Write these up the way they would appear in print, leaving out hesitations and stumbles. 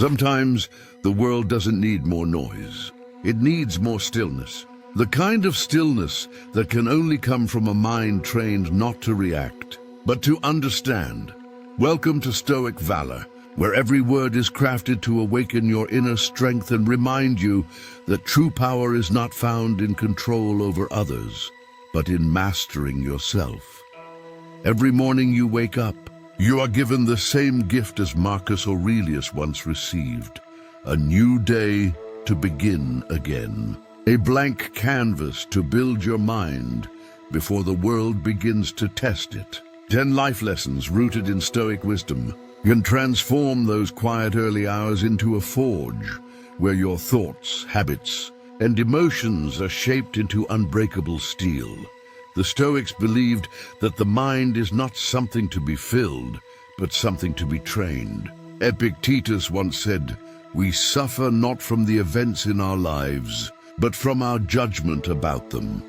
Sometimes the world doesn't need more noise. It needs more stillness. The kind of stillness that can only come from a mind trained not to react, but to understand. Welcome to Stoic Valor, where every word is crafted to awaken your inner strength and remind you that true power is not found in control over others, but in mastering yourself. Every morning you wake up, you are given the same gift as Marcus Aurelius once received, a new day to begin again. A blank canvas to build your mind before the world begins to test it. 10 life lessons rooted in Stoic wisdom can transform those quiet early hours into a forge where your thoughts, habits, and emotions are shaped into unbreakable steel. The Stoics believed that the mind is not something to be filled, but something to be trained. Epictetus once said, "We suffer not from the events in our lives, but from our judgment about them."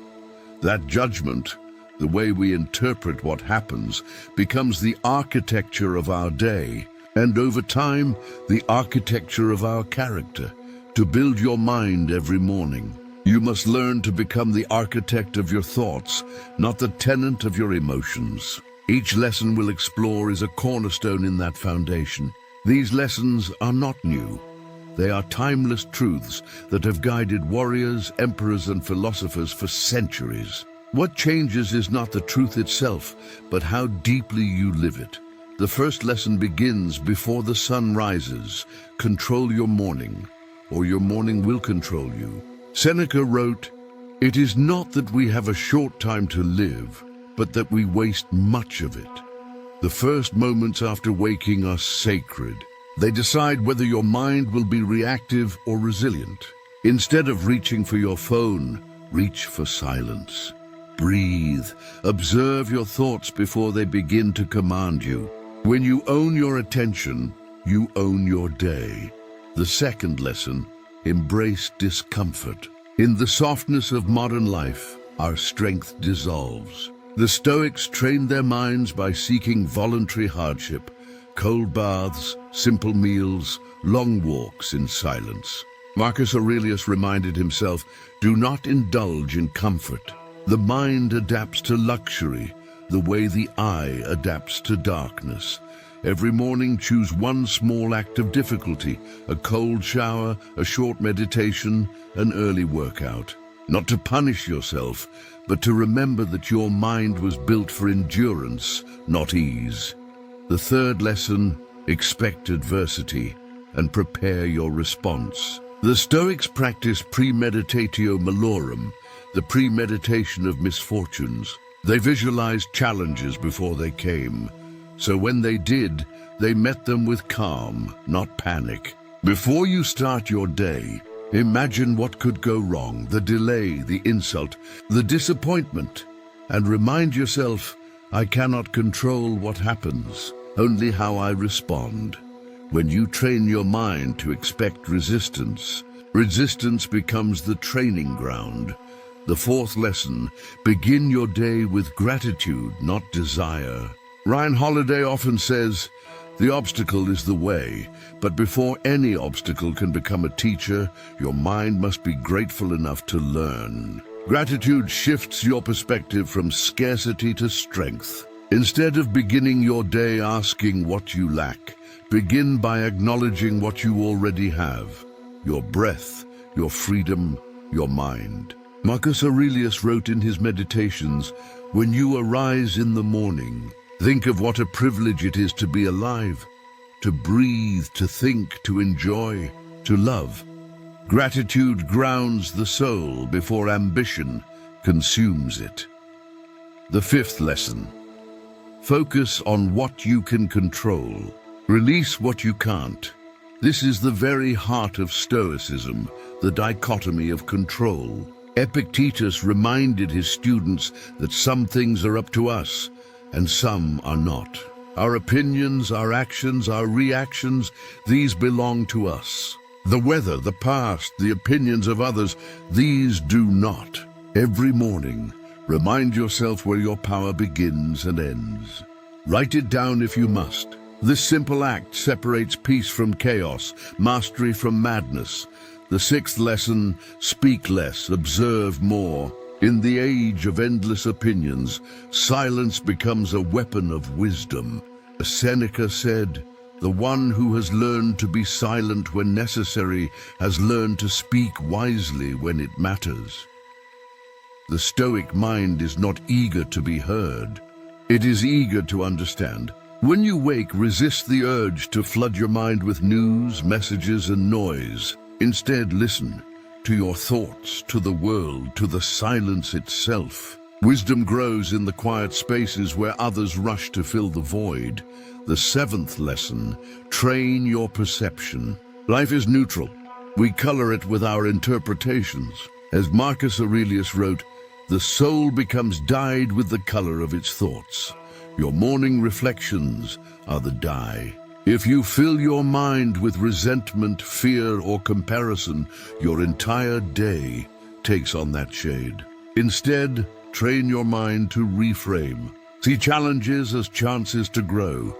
That judgment, the way we interpret what happens, becomes the architecture of our day, and over time, the architecture of our character. To build your mind every morning, you must learn to become the architect of your thoughts, not the tenant of your emotions. Each lesson we'll explore is a cornerstone in that foundation. These lessons are not new. They are timeless truths that have guided warriors, emperors, and philosophers for centuries. What changes is not the truth itself, but how deeply you live it. The first lesson begins before the sun rises. Control your morning, or your morning will control you. Seneca wrote, "It is not that we have a short time to live, but that we waste much of it." The first moments after waking are sacred. They decide whether your mind will be reactive or resilient. Instead of reaching for your phone, reach for silence. Breathe. Observe your thoughts before they begin to command you. When you own your attention, you own your day. The second lesson, embrace discomfort. In the softness of modern life, our strength dissolves. The Stoics trained their minds by seeking voluntary hardship, cold baths, simple meals, long walks in silence. Marcus Aurelius reminded himself, "Do not indulge in comfort. The mind adapts to luxury, the way the eye adapts to darkness." Every morning choose one small act of difficulty, a cold shower, a short meditation, an early workout. Not to punish yourself, but to remember that your mind was built for endurance, not ease. The third lesson, expect adversity and prepare your response. The Stoics practice premeditatio malorum, the premeditation of misfortunes. They visualized challenges before they came. So when they did, they met them with calm, not panic. Before you start your day, imagine what could go wrong, the delay, the insult, the disappointment, and remind yourself, I cannot control what happens, only how I respond. When you train your mind to expect resistance, resistance becomes the training ground. The fourth lesson, begin your day with gratitude, not desire. Ryan Holiday often says, "The obstacle is the way, but before any obstacle can become a teacher, your mind must be grateful enough to learn." Gratitude shifts your perspective from scarcity to strength. Instead of beginning your day asking what you lack, begin by acknowledging what you already have: your breath, your freedom, your mind. Marcus Aurelius wrote in his Meditations, "When you arise in the morning, think of what a privilege it is to be alive, to breathe, to think, to enjoy, to love." Gratitude grounds the soul before ambition consumes it. The fifth lesson, focus on what you can control. Release what you can't. This is the very heart of Stoicism, the dichotomy of control. Epictetus reminded his students that some things are up to us, and some are not. Our opinions, our actions, our reactions, these belong to us. The weather, the past, the opinions of others, these do not. Every morning, remind yourself where your power begins and ends. Write it down if you must. This simple act separates peace from chaos, mastery from madness. The sixth lesson, speak less, observe more. In the age of endless opinions, silence becomes a weapon of wisdom. Seneca said, "The one who has learned to be silent when necessary has learned to speak wisely when it matters." The Stoic mind is not eager to be heard. It is eager to understand. When you wake, resist the urge to flood your mind with news, messages, and noise. Instead, listen to your thoughts, to the world, to the silence itself. Wisdom grows in the quiet spaces where others rush to fill the void. The seventh lesson, train your perception. Life is neutral. We color it with our interpretations. As Marcus Aurelius wrote, the soul becomes dyed with the color of its thoughts. Your morning reflections are the dye. If you fill your mind with resentment, fear, or comparison, your entire day takes on that shade. Instead, train your mind to reframe. See challenges as chances to grow,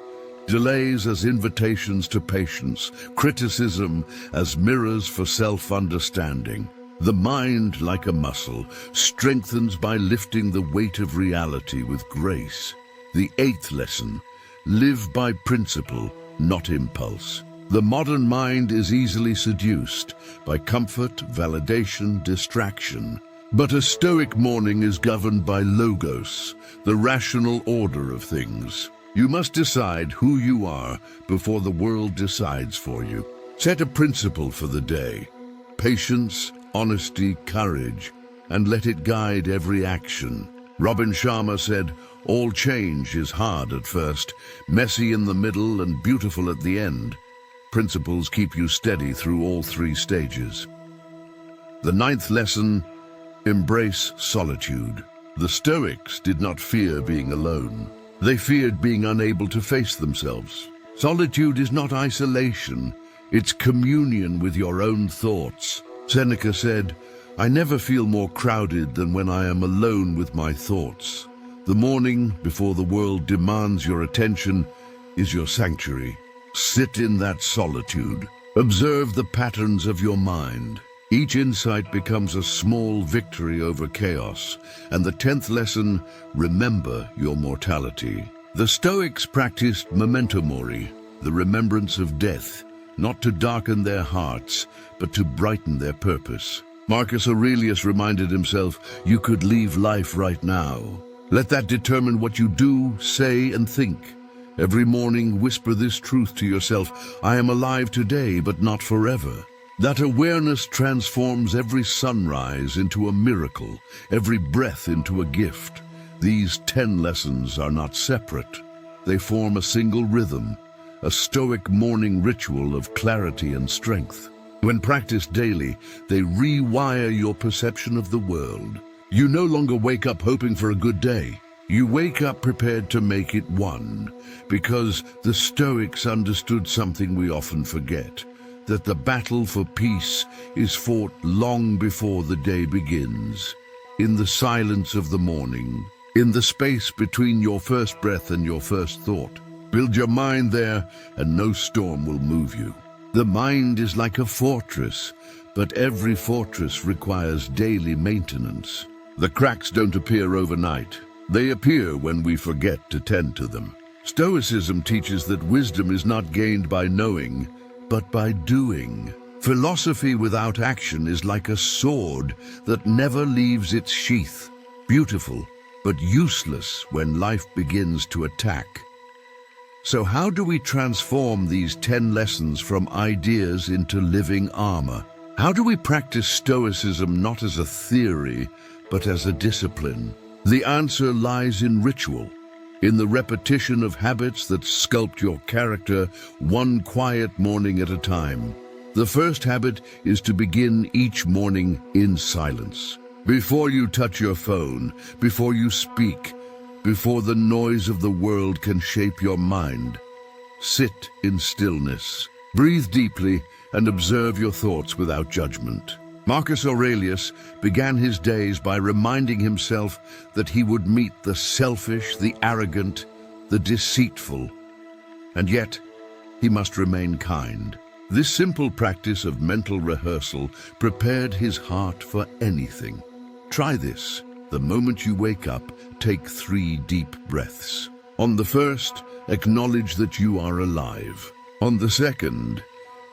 delays as invitations to patience, criticism as mirrors for self-understanding. The mind, like a muscle, strengthens by lifting the weight of reality with grace. The eighth lesson, live by principle, not impulse. The modern mind is easily seduced by comfort, validation, distraction. But a Stoic morning is governed by logos, the rational order of things. You must decide who you are before the world decides for you. Set a principle for the day. Patience, honesty, courage, and let it guide every action. Robin Sharma said, "All change is hard at first, messy in the middle and beautiful at the end." Principles keep you steady through all three stages. The ninth lesson, embrace solitude. The Stoics did not fear being alone. They feared being unable to face themselves. Solitude is not isolation, it's communion with your own thoughts. Seneca said, "I never feel more crowded than when I am alone with my thoughts." The morning, before the world demands your attention, is your sanctuary. Sit in that solitude. Observe the patterns of your mind. Each insight becomes a small victory over chaos. And the 10th lesson, remember your mortality. The Stoics practiced memento mori, the remembrance of death, not to darken their hearts, but to brighten their purpose. Marcus Aurelius reminded himself, you could leave life right now. Let that determine what you do, say, and think. Every morning, whisper this truth to yourself, I am alive today, but not forever. That awareness transforms every sunrise into a miracle, every breath into a gift. These 10 lessons are not separate. They form a single rhythm, a Stoic morning ritual of clarity and strength. When practiced daily, they rewire your perception of the world. You no longer wake up hoping for a good day. You wake up prepared to make it one, because the Stoics understood something we often forget, that the battle for peace is fought long before the day begins. In the silence of the morning, in the space between your first breath and your first thought. Build your mind there, and no storm will move you. The mind is like a fortress, but every fortress requires daily maintenance. The cracks don't appear overnight. They appear when we forget to tend to them. Stoicism teaches that wisdom is not gained by knowing, but by doing. Philosophy without action is like a sword that never leaves its sheath. Beautiful, but useless when life begins to attack. So how do we transform these 10 lessons from ideas into living armor? How do we practice Stoicism not as a theory, but as a discipline? The answer lies in ritual, in the repetition of habits that sculpt your character one quiet morning at a time. The first habit is to begin each morning in silence. Before you touch your phone, before you speak, before the noise of the world can shape your mind, sit in stillness. Breathe deeply and observe your thoughts without judgment. Marcus Aurelius began his days by reminding himself that he would meet the selfish, the arrogant, the deceitful. and yet he must remain kind. This simple practice of mental rehearsal prepared his heart for anything. Try this. The moment you wake up, take 3 deep breaths. On the first, acknowledge that you are alive. On the second,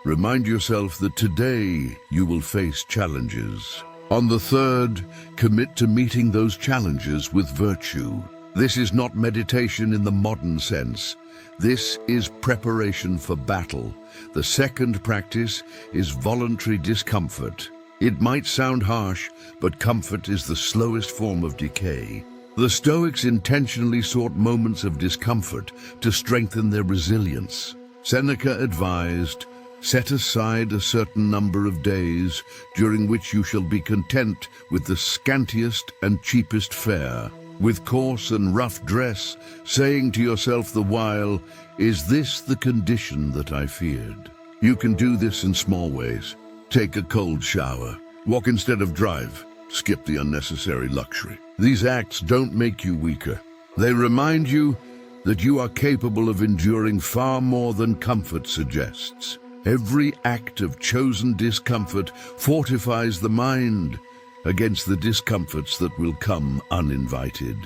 remind yourself that today you will face challenges. On the third, commit to meeting those challenges with virtue. This is not meditation in the modern sense. This is preparation for battle. The second practice is voluntary discomfort. It might sound harsh, but comfort is the slowest form of decay. The Stoics intentionally sought moments of discomfort to strengthen their resilience. Seneca advised, "Set aside a certain number of days during which you shall be content with the scantiest and cheapest fare, with coarse and rough dress, saying to yourself the while, 'Is this the condition that I feared?'" You can do this in small ways. Take a cold shower. Walk instead of drive. Skip the unnecessary luxury. These acts don't make you weaker. They remind you that you are capable of enduring far more than comfort suggests. Every act of chosen discomfort fortifies the mind against the discomforts that will come uninvited.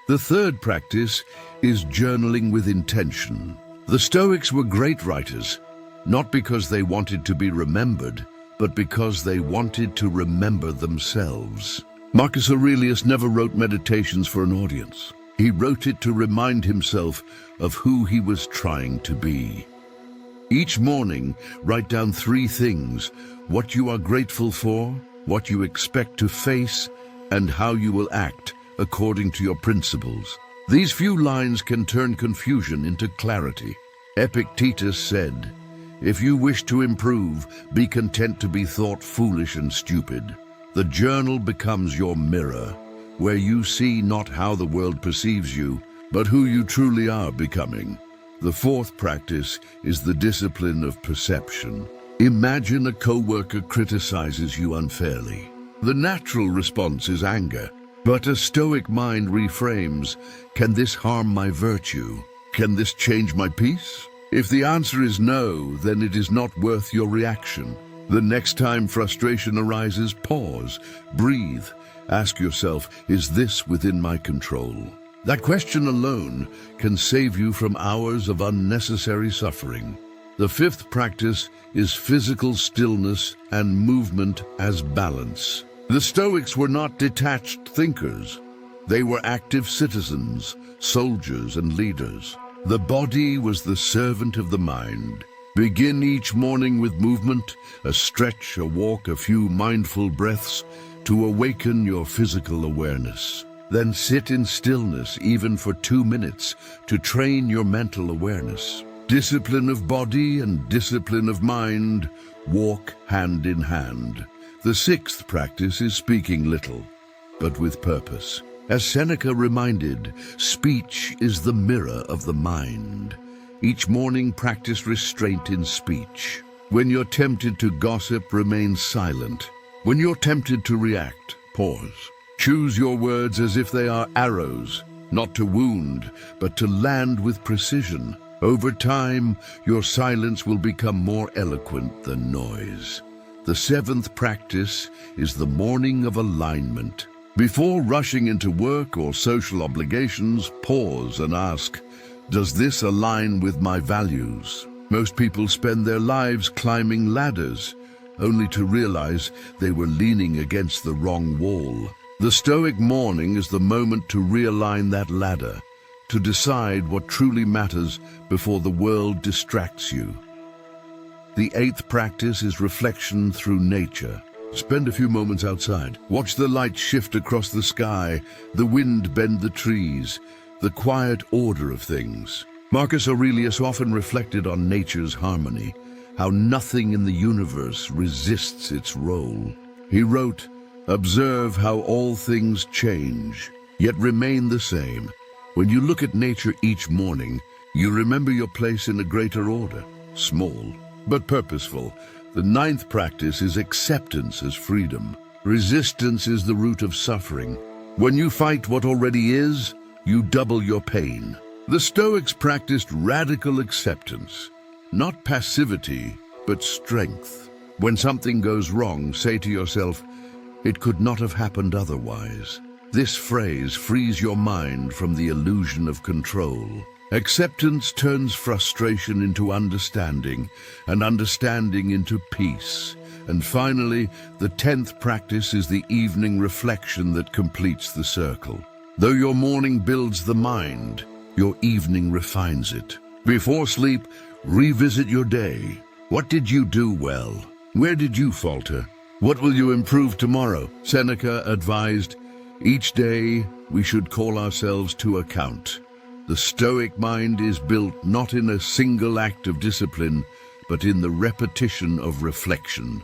The third practice is journaling with intention. The Stoics were great writers, not because they wanted to be remembered, but because they wanted to remember themselves. Marcus Aurelius never wrote meditations for an audience. He wrote it to remind himself of who he was trying to be. Each morning, write down 3 things: what you are grateful for, what you expect to face, and how you will act according to your principles. These few lines can turn confusion into clarity. Epictetus said, "If you wish to improve, be content to be thought foolish and stupid." The journal becomes your mirror, where you see not how the world perceives you, but who you truly are becoming. The fourth practice is the discipline of perception. Imagine a coworker criticizes you unfairly. The natural response is anger, but a Stoic mind reframes, "Can this harm my virtue? Can this change my peace?" If the answer is no, then it is not worth your reaction. The next time frustration arises, pause, breathe, ask yourself, "Is this within my control?" That question alone can save you from hours of unnecessary suffering. The fifth practice is physical stillness and movement as balance. The Stoics were not detached thinkers. They were active citizens, soldiers, and leaders. The body was the servant of the mind. Begin each morning with movement, a stretch, a walk, a few mindful breaths to awaken your physical awareness. Then sit in stillness even for 2 minutes to train your mental awareness. Discipline of body and discipline of mind walk hand in hand. The sixth practice is speaking little, but with purpose. As Seneca reminded, speech is the mirror of the mind. Each morning practice restraint in speech. When you're tempted to gossip, remain silent. When you're tempted to react, pause. Choose your words as if they are arrows, not to wound, but to land with precision. Over time, your silence will become more eloquent than noise. The seventh practice is the morning of alignment. Before rushing into work or social obligations, pause and ask, does this align with my values? Most people spend their lives climbing ladders, only to realize they were leaning against the wrong wall. The Stoic morning is the moment to realign that ladder, to decide what truly matters before the world distracts you. The eighth practice is reflection through nature. Spend a few moments outside. Watch the light shift across the sky, the wind bend the trees, the quiet order of things. Marcus Aurelius often reflected on nature's harmony, how nothing in the universe resists its role. He wrote, "Observe how all things change, yet remain the same. When you look at nature each morning, you remember your place in a greater order, small but purposeful." The ninth practice is acceptance as freedom. Resistance is the root of suffering. When you fight what already is, you double your pain. The Stoics practiced radical acceptance, not passivity, but strength. When something goes wrong, say to yourself, "It could not have happened otherwise." This phrase frees your mind from the illusion of control. Acceptance turns frustration into understanding, and understanding into peace. And finally, the 10th practice is the evening reflection that completes the circle. Though your morning builds the mind, your evening refines it. Before sleep, revisit your day. What did you do well? Where did you falter? What will you improve tomorrow? Seneca advised, each day we should call ourselves to account. The Stoic mind is built not in a single act of discipline, but in the repetition of reflection.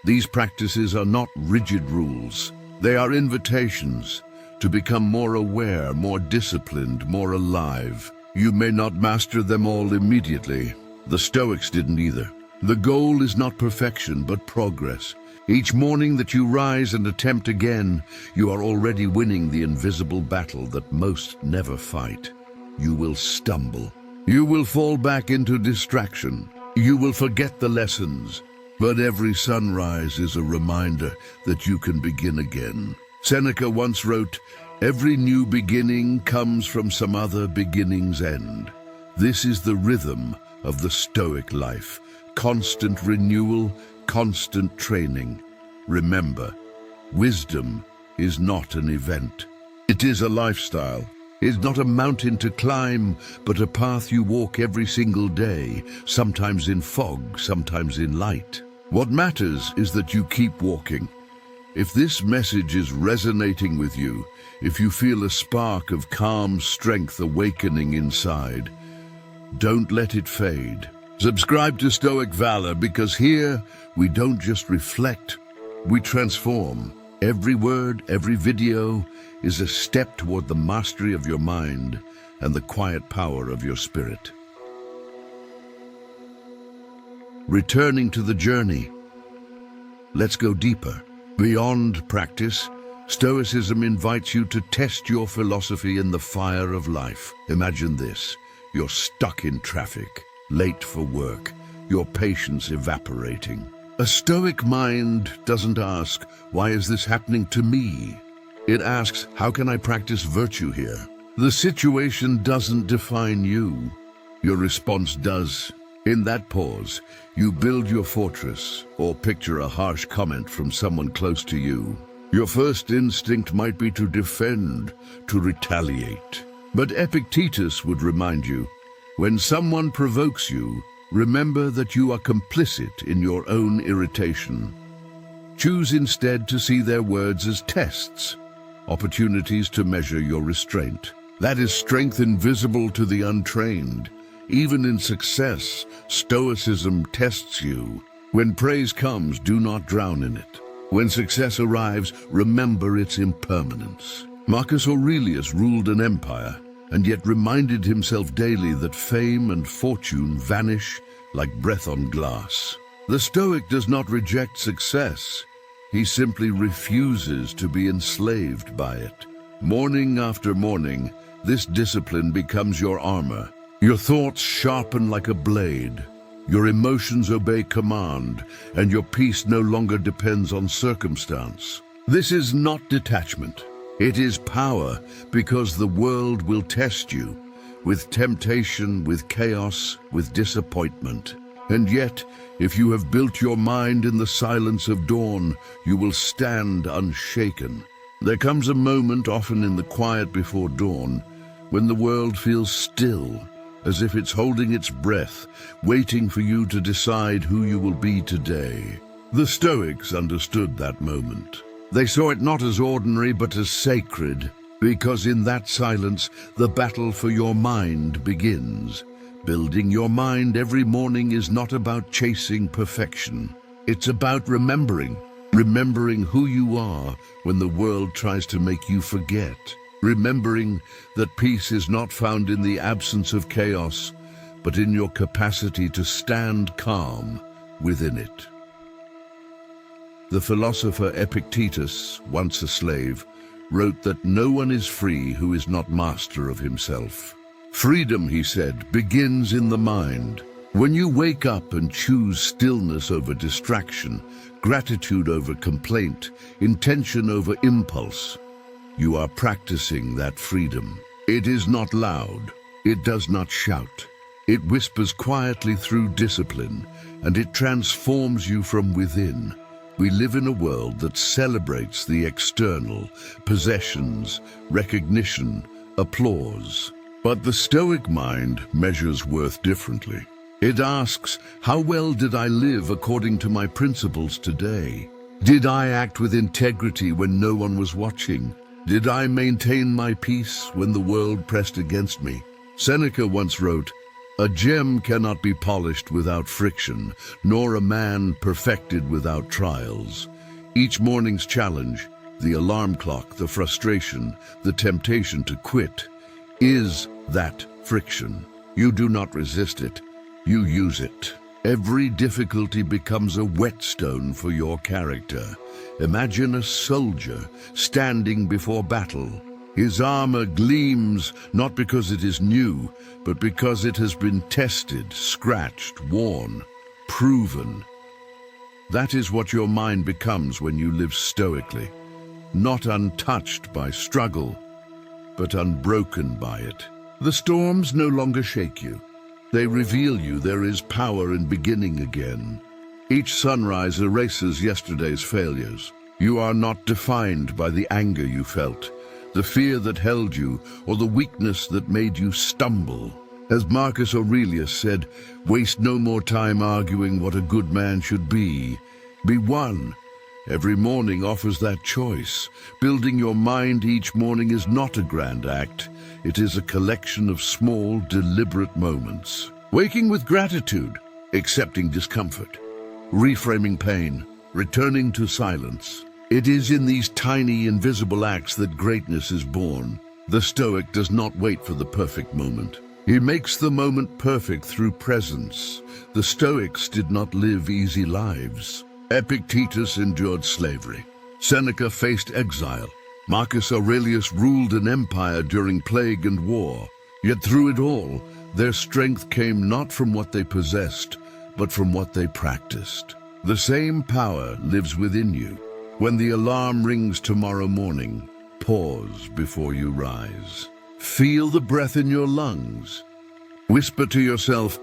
These practices are not rigid rules. They are invitations to become more aware, more disciplined, more alive. You may not master them all immediately. The Stoics didn't either. The goal is not perfection, but progress. Each morning that you rise and attempt again, you are already winning the invisible battle that most never fight. You will stumble. You will fall back into distraction. You will forget the lessons. But every sunrise is a reminder that you can begin again. Seneca once wrote, "Every new beginning comes from some other beginning's end." This is the rhythm of the Stoic life. Constant renewal, constant training. Remember, wisdom is not an event. It is a lifestyle. It's not a mountain to climb, but a path you walk every single day, sometimes in fog, sometimes in light. What matters is that you keep walking. If this message is resonating with you, if you feel a spark of calm strength awakening inside, don't let it fade. Subscribe to Stoic Valor, because here we don't just reflect, we transform. Every word, every video is a step toward the mastery of your mind and the quiet power of your spirit. Returning to the journey, let's go deeper. Beyond practice, Stoicism invites you to test your philosophy in the fire of life. Imagine this: you're stuck in traffic, late for work, your patience evaporating. A Stoic mind doesn't ask, "Why is this happening to me?" It asks, "How can I practice virtue here?" The situation doesn't define you. Your response does. In that pause, you build your fortress, or picture a harsh comment from someone close to you. Your first instinct might be to defend, to retaliate. But Epictetus would remind you, when someone provokes you, remember that you are complicit in your own irritation. Choose instead to see their words as tests, opportunities to measure your restraint. That is strength invisible to the untrained. Even in success, Stoicism tests you. When praise comes, do not drown in it. When success arrives, remember its impermanence. Marcus Aurelius ruled an empire, and yet reminded himself daily that fame and fortune vanish like breath on glass. The Stoic does not reject success. He simply refuses to be enslaved by it. Morning after morning, this discipline becomes your armor. Your thoughts sharpen like a blade. Your emotions obey command, and your peace no longer depends on circumstance. This is not detachment. It is power, because the world will test you, with temptation, with chaos, with disappointment. And yet, if you have built your mind in the silence of dawn, you will stand unshaken. There comes a moment, often in the quiet before dawn, when the world feels still, as if it's holding its breath, waiting for you to decide who you will be today. The Stoics understood that moment. They saw it not as ordinary, but as sacred, because in that silence, the battle for your mind begins. Building your mind every morning is not about chasing perfection. It's about remembering who you are when the world tries to make you forget. Remembering that peace is not found in the absence of chaos, but in your capacity to stand calm within it. The philosopher Epictetus, once a slave, wrote that no one is free who is not master of himself. Freedom, he said, begins in the mind. When you wake up and choose stillness over distraction, gratitude over complaint, intention over impulse, you are practicing that freedom. It is not loud. It does not shout. It whispers quietly through discipline, and it transforms you from within. We live in a world that celebrates the external, possessions, recognition, applause. But the Stoic mind measures worth differently. It asks, how well did I live according to my principles today? Did I act with integrity when no one was watching? Did I maintain my peace when the world pressed against me? Seneca once wrote, "A gem cannot be polished without friction, nor a man perfected without trials." Each morning's challenge, the alarm clock, the frustration, the temptation to quit, is that friction. You do not resist it, you use it. Every difficulty becomes a whetstone for your character. Imagine a soldier standing before battle. His armor gleams not because it is new, but because it has been tested, scratched, worn, proven. That is what your mind becomes when you live stoically, not untouched by struggle, but unbroken by it. The storms no longer shake you. They reveal you there is power in beginning again. Each sunrise erases yesterday's failures. You are not defined by the anger you felt, the fear that held you, or the weakness that made you stumble. As Marcus Aurelius said, waste no more time arguing what a good man should be. Be one. Every morning offers that choice. Building your mind each morning is not a grand act. It is a collection of small, deliberate moments. Waking with gratitude, accepting discomfort, reframing pain, returning to silence. It is in these tiny, invisible acts that greatness is born. The Stoic does not wait for the perfect moment. He makes the moment perfect through presence. The Stoics did not live easy lives. Epictetus endured slavery. Seneca faced exile. Marcus Aurelius ruled an empire during plague and war. Yet through it all, their strength came not from what they possessed, but from what they practiced. The same power lives within you. When the alarm rings tomorrow morning, pause before you rise. Feel the breath in your lungs. Whisper to yourself,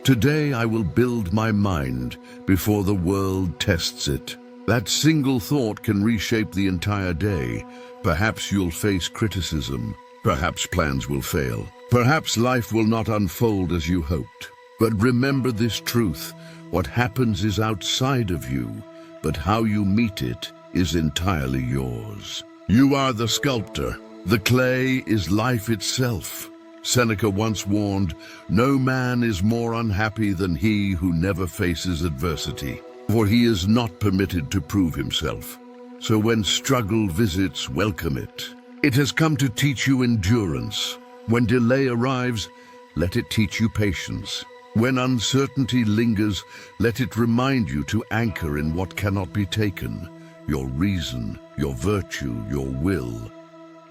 today I will build my mind before the world tests it. That single thought can reshape the entire day. Perhaps you'll face criticism. Perhaps plans will fail. Perhaps life will not unfold as you hoped. But remember this truth. What happens is outside of you, but how you meet it is entirely yours. You are the sculptor. The clay is life itself. Seneca once warned, no man is more unhappy than he who never faces adversity, for he is not permitted to prove himself. So when struggle visits, welcome it. It has come to teach you endurance. When delay arrives, let it teach you patience. When uncertainty lingers, let it remind you to anchor in what cannot be taken, your reason, your virtue, your will.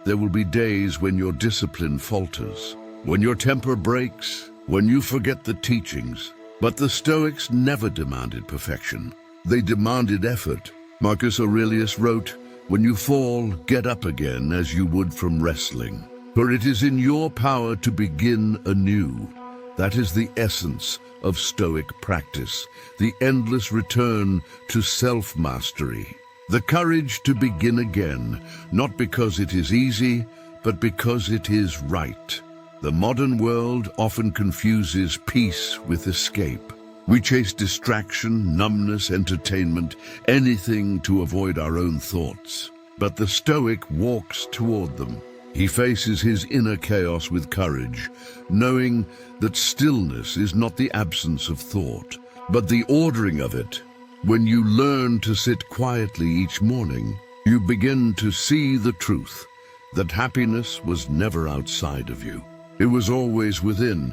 There will be days when your discipline falters, when your temper breaks, when you forget the teachings. But the Stoics never demanded perfection. They demanded effort. Marcus Aurelius wrote, when you fall, get up again as you would from wrestling. For it is in your power to begin anew. That is the essence of Stoic practice, the endless return to self-mastery. The courage to begin again, not because it is easy, but because it is right. The modern world often confuses peace with escape. We chase distraction, numbness, entertainment, anything to avoid our own thoughts. But the Stoic walks toward them. He faces his inner chaos with courage, knowing that stillness is not the absence of thought, but the ordering of it. When you learn to sit quietly each morning, you begin to see the truth, that happiness was never outside of you. It was always within,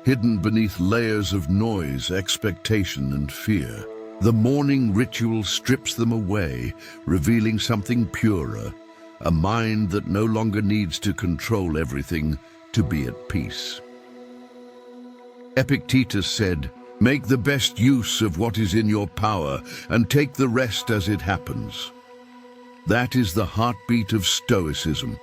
hidden beneath layers of noise, expectation, and fear. The morning ritual strips them away, revealing something purer, a mind that no longer needs to control everything, to be at peace. Epictetus said, "Make the best use of what is in your power and take the rest as it happens." That is the heartbeat of Stoicism.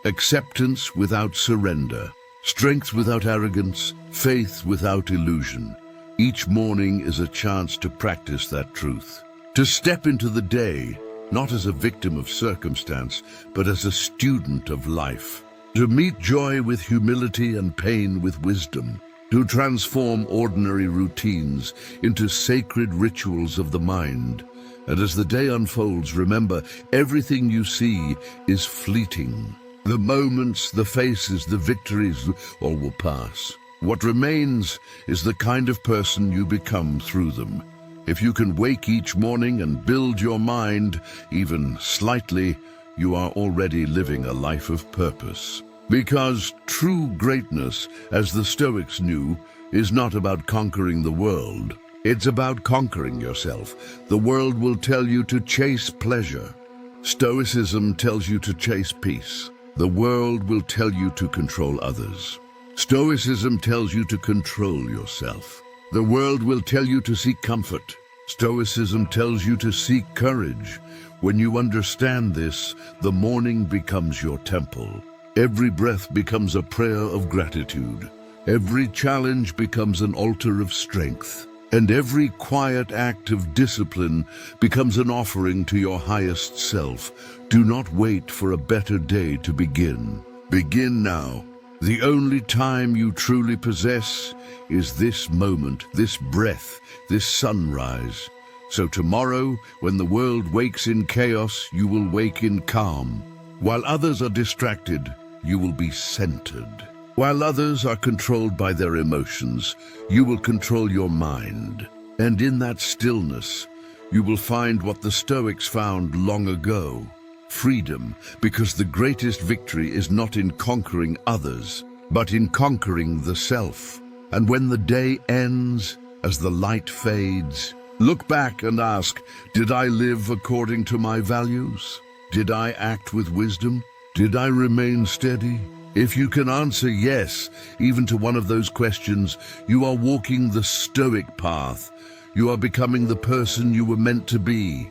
Acceptance without surrender, strength without arrogance, faith without illusion. Each morning is a chance to practice that truth. To step into the day, not as a victim of circumstance, but as a student of life. To meet joy with humility and pain with wisdom. To transform ordinary routines into sacred rituals of the mind. And as the day unfolds, remember, everything you see is fleeting. The moments, the faces, the victories, all will pass. What remains is the kind of person you become through them. If you can wake each morning and build your mind, even slightly, you are already living a life of purpose. Because true greatness, as the Stoics knew, is not about conquering the world. It's about conquering yourself. The world will tell you to chase pleasure. Stoicism tells you to chase peace. The world will tell you to control others. Stoicism tells you to control yourself. The world will tell you to seek comfort. Stoicism tells you to seek courage. When you understand this, the morning becomes your temple. Every breath becomes a prayer of gratitude. Every challenge becomes an altar of strength. And every quiet act of discipline becomes an offering to your highest self. Do not wait for a better day to begin. Begin now. The only time you truly possess is this moment, this breath, this sunrise. So tomorrow, when the world wakes in chaos, you will wake in calm. While others are distracted, you will be centered. While others are controlled by their emotions, you will control your mind. And in that stillness, you will find what the Stoics found long ago. Freedom, because the greatest victory is not in conquering others, but in conquering the self. And when the day ends, as the light fades, look back and ask, did I live according to my values? Did I act with wisdom? Did I remain steady? If you can answer yes, even to one of those questions, you are walking the Stoic path. You are becoming the person you were meant to be.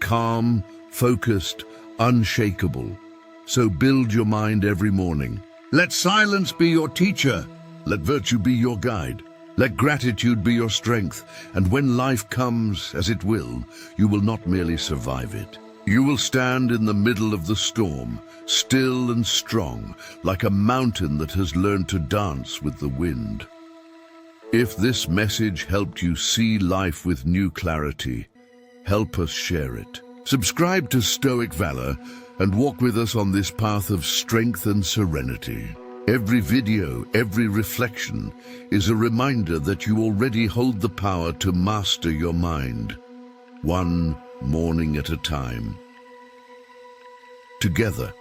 Calm, focused, unshakable. So build your mind every morning. Let silence be your teacher. Let virtue be your guide. Let gratitude be your strength. And when life comes, as it will, you will not merely survive it. You will stand in the middle of the storm, still and strong, like a mountain that has learned to dance with the wind. If this message helped you see life with new clarity, help us share it. Subscribe to Stoic Valor and walk with us on this path of strength and serenity. Every video, every reflection is a reminder that you already hold the power to master your mind, one morning at a time. Together,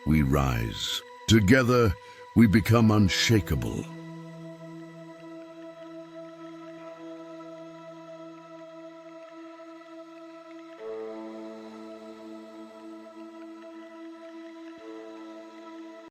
we rise. Together, we become unshakable.